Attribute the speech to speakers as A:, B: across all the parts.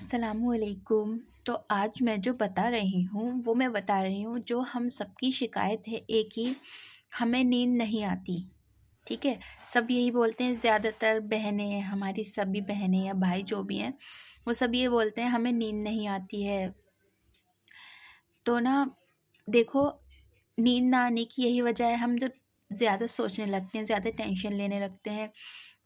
A: अस्सलामुअलैकुम। तो आज मैं जो बता रही हूँ वो मैं बता रही हूँ जो हम सबकी शिकायत है एक ही, हमें नींद नहीं आती। ठीक है, सब यही बोलते हैं, ज़्यादातर बहनें, हमारी सभी बहनें या भाई जो भी हैं वो सब ये बोलते हैं हमें नींद नहीं आती है। तो ना देखो, नींद ना आने की यही वजह है, हम जब ज़्यादा सोचने लगते हैं, ज़्यादा टेंशन लेने लगते हैं,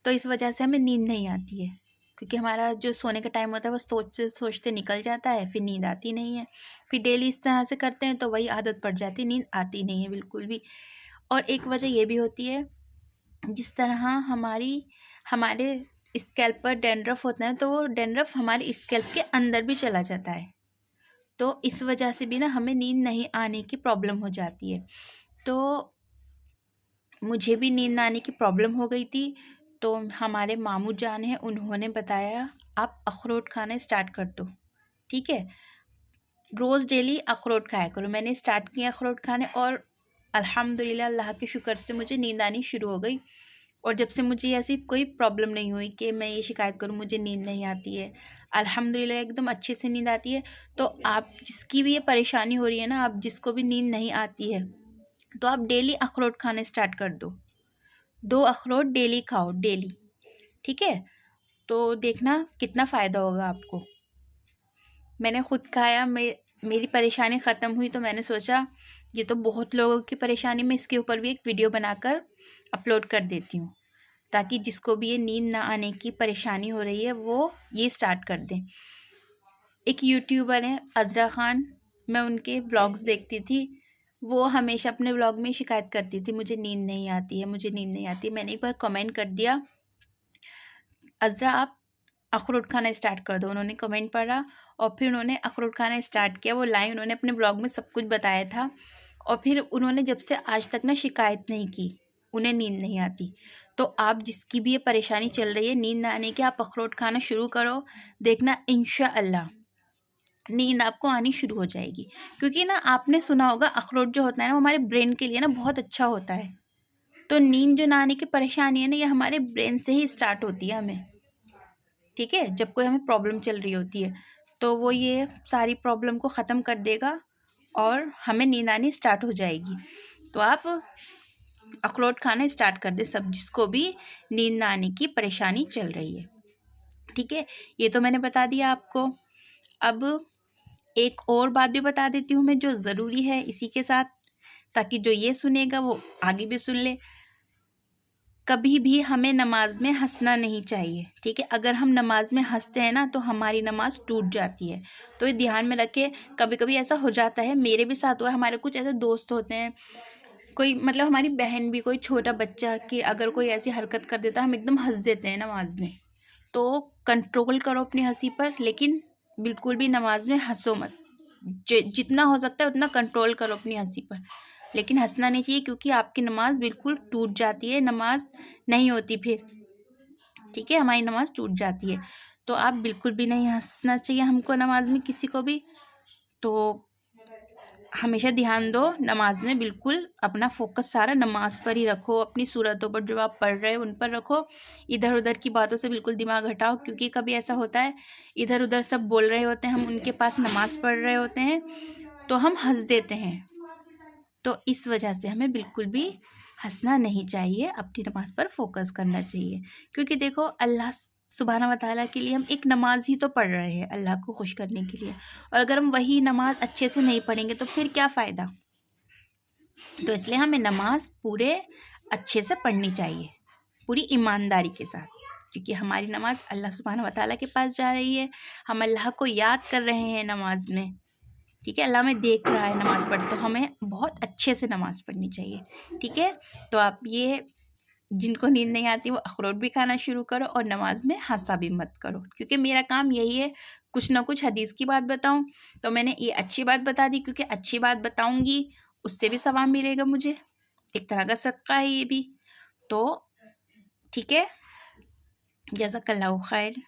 A: तो इस वजह से हमें नींद नहीं आती है। क्योंकि हमारा जो सोने का टाइम होता है वो सोचते सोचते निकल जाता है, फिर नींद आती नहीं है। फिर डेली इस तरह से करते हैं तो वही आदत पड़ जाती है, नींद आती नहीं है बिल्कुल भी। और एक वजह ये भी होती है, जिस तरह हमारे स्कैल्प पर डैंड्रफ होता है तो वो डैंड्रफ हमारे स्कैल्प के अंदर भी चला जाता है। तो इस वजह से भी ना हमें नींद नहीं आने की प्रॉब्लम हो जाती है। तो मुझे भी नींद ना आने की प्रॉब्लम हो गई थी। तो हमारे मामू जान हैं, उन्होंने बताया आप अखरोट खाना स्टार्ट कर दो। ठीक है, रोज़ डेली अखरोट खाया करो। मैंने स्टार्ट किया अखरोट खाने और अल्हम्दुलिल्लाह अल्लाह के शुक्र से मुझे नींद आनी शुरू हो गई। और जब से मुझे ऐसी कोई प्रॉब्लम नहीं हुई कि मैं ये शिकायत करूँ मुझे नींद नहीं आती है, अल्हम्दुलिल्लाह एकदम अच्छे से नींद आती है। तो आप जिसकी भी ये परेशानी हो रही है ना, आप जिसको भी नींद नहीं आती है, तो आप डेली अखरोट खाने स्टार्ट कर दो। 2 अखरोट डेली खाओ, डेली। ठीक है, तो देखना कितना फ़ायदा होगा आपको। मैंने खुद खाया, मेरी परेशानी ख़त्म हुई तो मैंने सोचा ये तो बहुत लोगों की परेशानी, मैं इसके ऊपर भी एक वीडियो बनाकर अपलोड कर देती हूँ, ताकि जिसको भी ये नींद ना आने की परेशानी हो रही है वो ये स्टार्ट कर दें। एक यूट्यूबर हैं अज़रा ख़ान, मैं उनके व्लॉग्स देखती थी। वो हमेशा अपने व्लॉग में शिकायत करती थी मुझे नींद नहीं आती है, मुझे नींद नहीं आती। मैंने एक बार कमेंट कर दिया, अज़रा आप अखरोट खाना स्टार्ट कर दो। उन्होंने कमेंट पढ़ा और फिर उन्होंने अखरोट खाना स्टार्ट किया। वो लाइव उन्होंने अपने ब्लॉग में सब कुछ बताया था। और फिर उन्होंने जब से आज तक ना शिकायत नहीं की, उन्हें नींद नहीं आती। तो आप जिसकी भी ये परेशानी चल रही है नींद ना आने की, आप अखरोट खाना शुरू करो, देखना इंशाअल्लाह नींद आपको आनी शुरू हो जाएगी। क्योंकि ना आपने सुना होगा अखरोट जो होता है ना वो हमारे ब्रेन के लिए ना बहुत अच्छा होता है। तो नींद जो ना आने की परेशानी है ना, ये हमारे ब्रेन से ही स्टार्ट होती है हमें। ठीक है, जब कोई हमें प्रॉब्लम चल रही होती है तो वो ये सारी प्रॉब्लम को ख़त्म कर देगा और हमें नींद आनी स्टार्ट हो जाएगी। तो आप अखरोट खाना स्टार्ट कर दें, सब जिसको भी नींद ना आने की परेशानी चल रही है। ठीक है, ये तो मैंने बता दिया आपको। अब एक और बात भी बता देती हूँ मैं जो ज़रूरी है इसी के साथ, ताकि जो ये सुनेगा वो आगे भी सुन ले। कभी भी हमें नमाज में हंसना नहीं चाहिए। ठीक है, अगर हम नमाज में हंसते हैं ना तो हमारी नमाज टूट जाती है। तो ये ध्यान में रखें। कभी कभी ऐसा हो जाता है, मेरे भी साथ हुआ है। हमारे कुछ ऐसे दोस्त होते हैं, कोई मतलब हमारी बहन भी, कोई छोटा बच्चा कि अगर कोई ऐसी हरकत कर देता है हम एकदम हंस देते हैं नमाज में। तो कंट्रोल करो अपनी हंसी पर, लेकिन बिल्कुल भी नमाज में हंसो मत। जितना हो सकता है उतना कंट्रोल करो अपनी हंसी पर, लेकिन हंसना नहीं चाहिए क्योंकि आपकी नमाज बिल्कुल टूट जाती है, नमाज नहीं होती फिर। ठीक है, हमारी नमाज टूट जाती है। तो आप बिल्कुल भी नहीं हंसना चाहिए हमको नमाज में, किसी को भी। तो हमेशा ध्यान दो नमाज में, बिल्कुल अपना फोकस सारा नमाज पर ही रखो, अपनी सूरतों पर जो आप पढ़ रहे हो उन पर रखो। इधर उधर की बातों से बिल्कुल दिमाग हटाओ, क्योंकि कभी ऐसा होता है इधर उधर सब बोल रहे होते हैं, हम उनके पास नमाज पढ़ रहे होते हैं तो हम हंस देते हैं। तो इस वजह से हमें बिल्कुल भी हंसना नहीं चाहिए, अपनी नमाज पर फोकस करना चाहिए। क्योंकि देखो, अल्लाह सुब्हाना व तआला के लिए हम एक नमाज ही तो पढ़ रहे हैं, अल्लाह को खुश करने के लिए। और अगर हम वही नमाज अच्छे से नहीं पढ़ेंगे तो फिर क्या फ़ायदा। तो इसलिए हमें नमाज पूरे अच्छे से पढ़नी चाहिए, पूरी ईमानदारी के साथ। क्योंकि हमारी नमाज अल्लाह सुब्हाना व तआला के पास जा रही है, हम अल्लाह को याद कर रहे हैं नमाज में। ठीक है, अल्लाह में देख रहा है नमाज़ पढ़, तो हमें बहुत अच्छे से नमाज़ पढ़नी चाहिए। ठीक है, तो आप ये जिनको नींद नहीं आती वो अखरोट भी खाना शुरू करो और नमाज में हंसा भी मत करो। क्योंकि मेरा काम यही है, कुछ ना कुछ हदीस की बात बताऊं। तो मैंने ये अच्छी बात बता दी, क्योंकि अच्छी बात बताऊंगी उससे भी सवाब मिलेगा मुझे, एक तरह का सदका है ये भी। तो ठीक है, जज़ाकल्लाहु खैर।